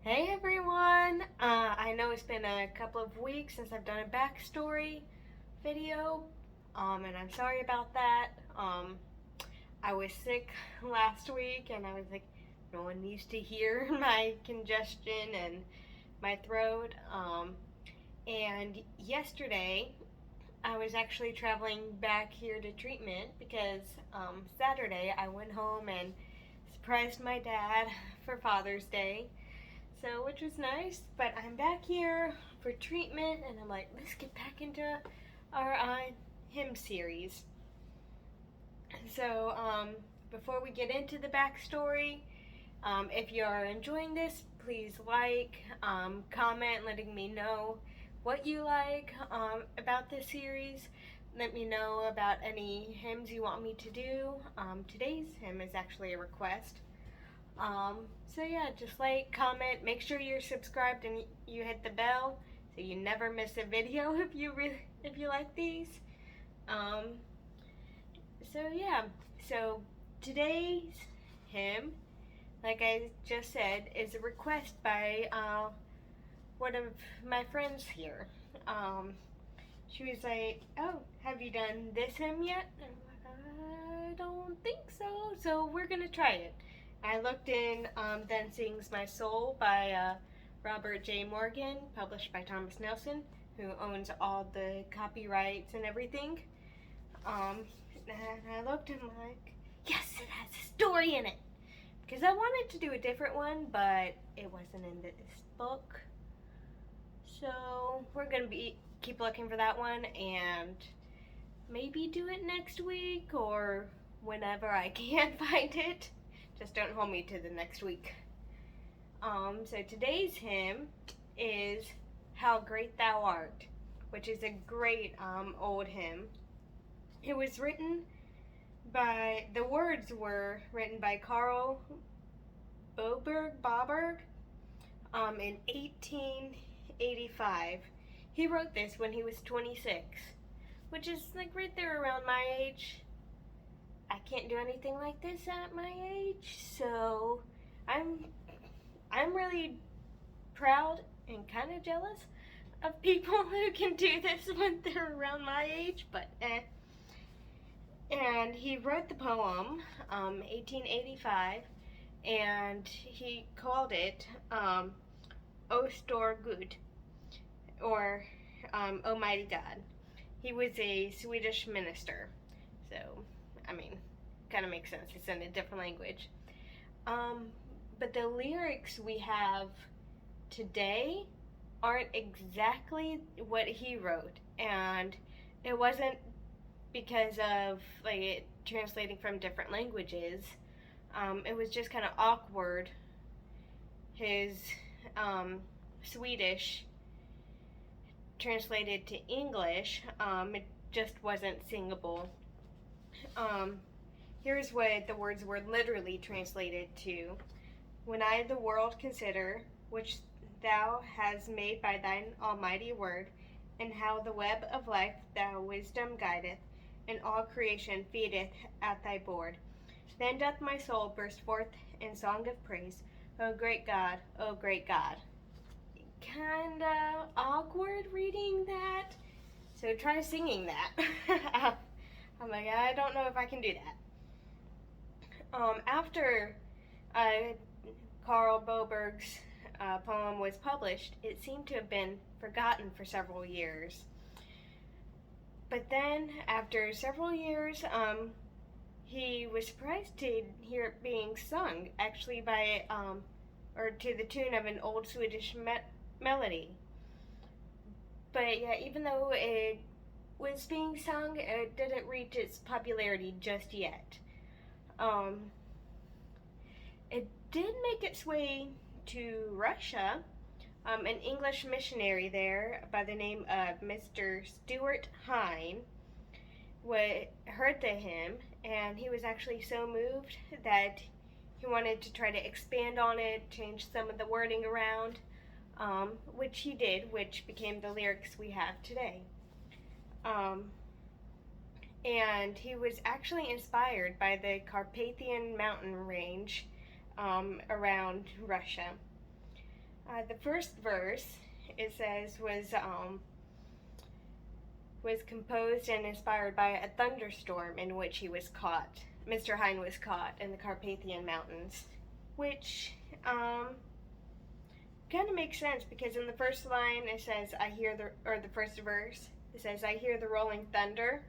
Hey everyone! I know it's been a couple of weeks since I've done a backstory video, and I'm sorry about that. I was sick last week, and I was like, no one needs to hear my congestion and my throat. And yesterday, I was actually traveling back here to treatment because Saturday I went home and surprised my dad for Father's Day. So, which was nice, but I'm back here for treatment, and I'm like, let's get back into our hymn series. So, before we get into the backstory, if you are enjoying this, please like, comment, letting me know what you like about this series. Let me know about any hymns you want me to do. Today's hymn is actually a request. So yeah, just like, comment, make sure you're subscribed and you hit the bell so you never miss a video if you like these. Um, so yeah, so today's hymn, like I just said, is a request by one of my friends here. She was like, "Oh, have you done this hymn yet?" And I'm like, "I don't think so. So we're gonna try it." I looked in Then Sings My Soul by Robert J. Morgan, published by Thomas Nelson, who owns all the copyrights and everything. And I looked and I'm like, yes, it has a story in it. Because I wanted to do a different one, but it wasn't in this book. So we're gonna keep looking for that one and maybe do it next week or whenever I can find it. Just don't hold me to the next week. So today's hymn is How Great Thou Art, which is a great old hymn. It was written the words were written by Carl Boberg in 1885. He wrote this when he was 26, which is like right there around my age. I can't do anything like this at my age, so I'm really proud and kind of jealous of people who can do this when they're around my age, but eh. And he wrote the poem, 1885, and he called it O Stor Gud, or Almighty God. He was a Swedish minister, so I mean, kind of makes sense. It's in a different language. But the lyrics we have today aren't exactly what he wrote, and it wasn't because of like it translating from different languages. It was just kind of awkward. His Swedish translated to English, it just wasn't singable. Here's what the words were literally translated to. When I the world consider, which thou hast made by thine almighty word, and how the web of life thou wisdom guideth, and all creation feedeth at thy board, then doth my soul burst forth in song of praise. O great God, O great God. Kinda awkward reading that, so try singing that. I'm like, I don't know if I can do that. After Carl Boberg's poem was published, it seemed to have been forgotten for several years. But then, after several years, he was surprised to hear it being sung, actually by, or to the tune of an old Swedish melody. But yeah, even though it was being sung, it didn't reach its popularity just yet. It did make its way to Russia. An English missionary there by the name of Mr. Stuart Hine heard the hymn, and he was actually so moved that he wanted to try to expand on it, change some of the wording around, which he did, which became the lyrics we have today. And he was actually inspired by the Carpathian mountain range around Russia. The first verse, it says, was composed and inspired by a thunderstorm in which he was caught. Mr. Hyne was caught in the Carpathian Mountains, which kind of makes sense because in the first line it says, the first verse, it says, I hear the rolling thunder.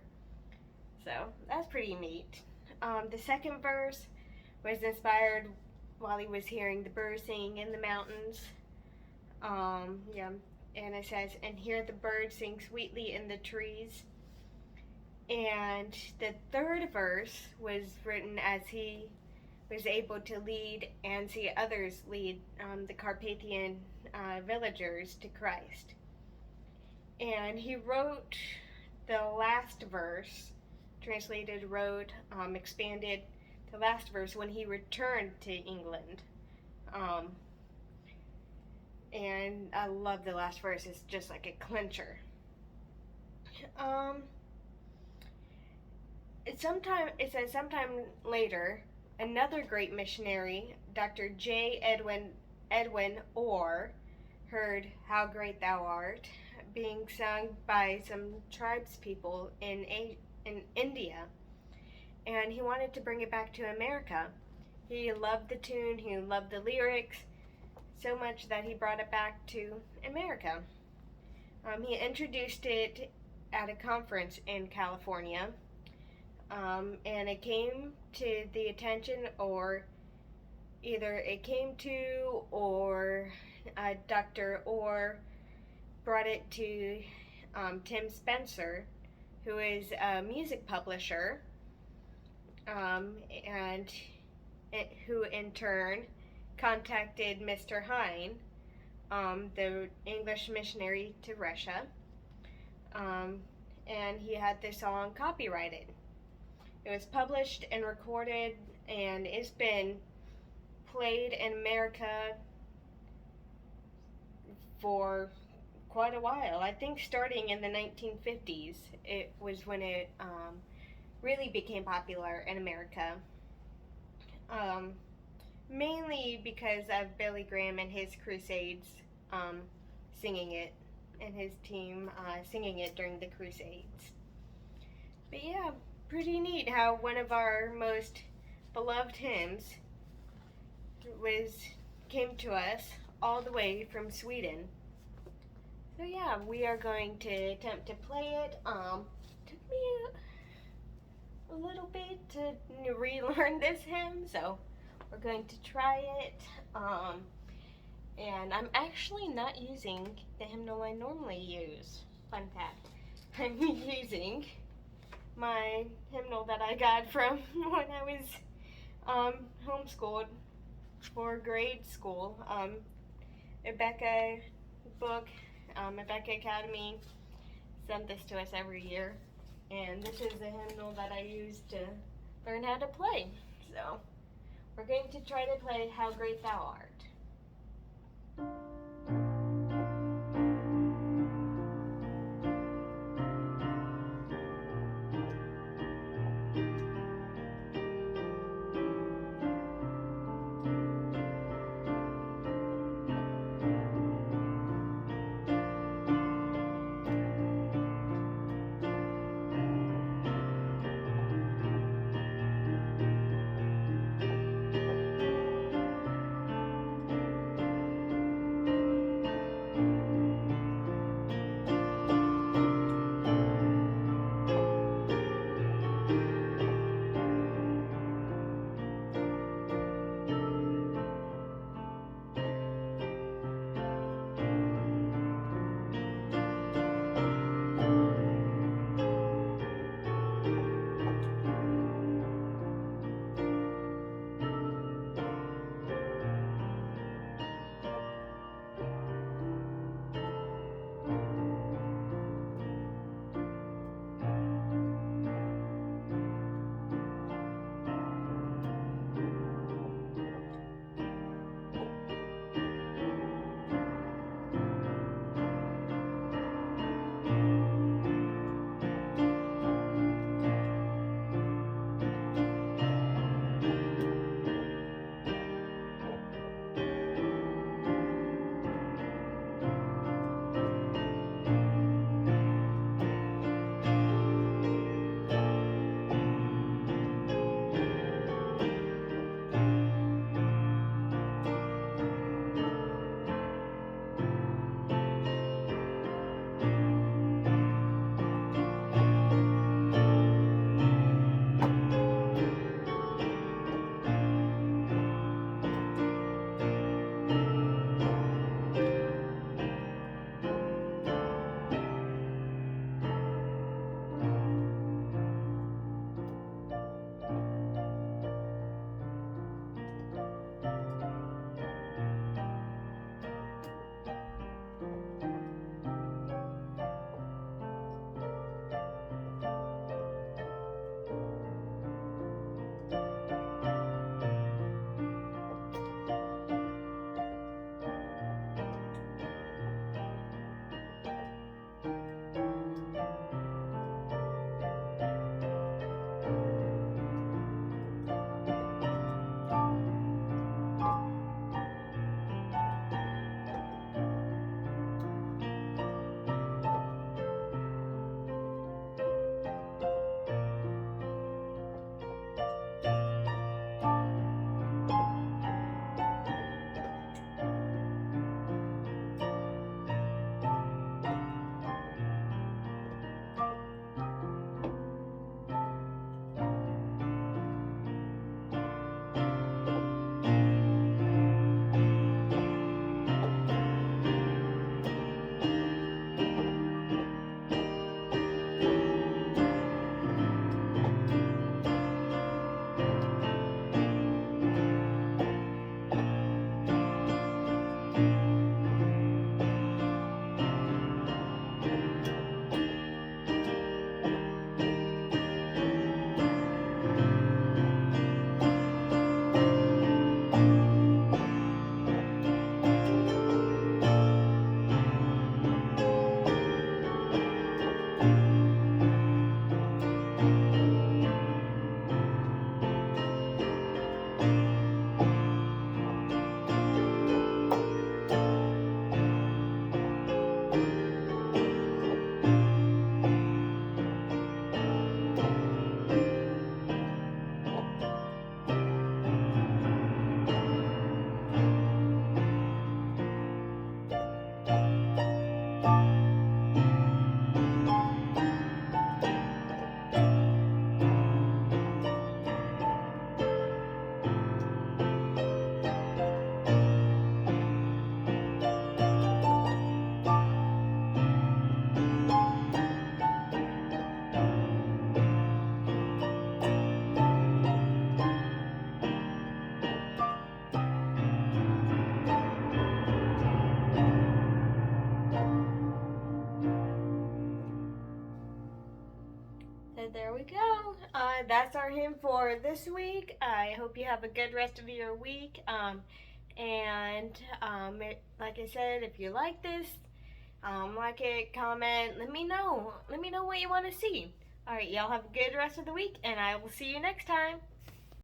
So that's pretty neat. The second verse was inspired while he was hearing the birds singing in the mountains. Yeah, and it says, and hear the birds sing sweetly in the trees. And the third verse was written as he was able to lead and see others lead the Carpathian villagers to Christ. And he wrote the last verse, expanded the last verse when he returned to England. And I love the last verse. It's just like a clincher. It says sometime later, another great missionary, Dr. J. Edwin Orr, heard How Great Thou Art being sung by some tribespeople in India, and he wanted to bring it back to America. He loved the tune, he loved the lyrics so much that he brought it back to America. He introduced it at a conference in California, and it came to the attention, or Dr. Orr brought it to Tim Spencer, who is a music publisher, and who in turn contacted Mr. Hyne, the English missionary to Russia, and he had the song copyrighted. It was published and recorded, and it's been played in America for quite a while. I think starting in the 1950s, it was when it really became popular in America. Mainly because of Billy Graham and his Crusades singing it, and his team singing it during the Crusades. But yeah, pretty neat how one of our most beloved hymns came to us all the way from Sweden. So yeah, we are going to attempt to play it. Took me a little bit to relearn this hymn, so we're going to try it. And I'm actually not using the hymnal I normally use. Fun fact. I'm using my hymnal that I got from when I was homeschooled for grade school. Rebecca Academy sent this to us every year, and this is the hymnal that I use to learn how to play. So we're going to try to play How Great Thou Art. There we go. That's our hymn for this week. I hope you have a good rest of your week. Like I said, if you like this, like it, comment, let me know. Let me know what you want to see. Alright, y'all have a good rest of the week, and I will see you next time.